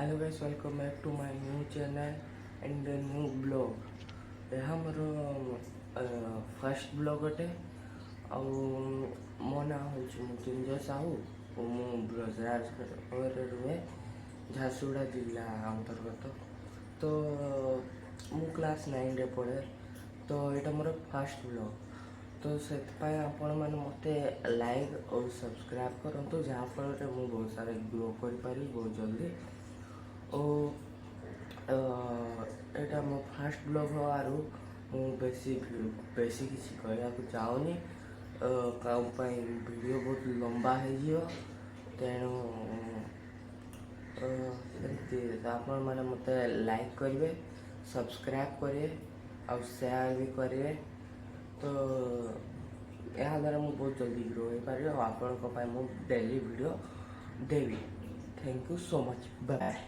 Hello guys, welcome back to my new channel and new blog. यह more first blog अटे। मो ना हूँ मृत्युंजय साहू। मु ब्रजराज रुहे, झारसुगुड़ा जिला अंतर्गत। तो मु क्लास 9 रे पढ़े। तो यहाँ मोर फर्स्ट ब्लॉग। तो से आपण मैंने मत लाइक और सब्सक्राइब करूँ, जहाँफल मुझे बहुत सारे ग्रो कर पारि बहुत जल्दी। यहाँ मो फास्ट ब्लॉग हवारू बेसी किसी कहना चाहूनी। वीडियो बहुत लंबा हो तेणु आपण मैंने मत लाइक करेंगे, सब्सक्राइब करेंगे और शेयर भी करेंगे। तो यहाँ द्वारा मुझे बहुत जल्दी ग्रो हो पारि और आपण डेली वीडियो देवी। Thank you so much, bye.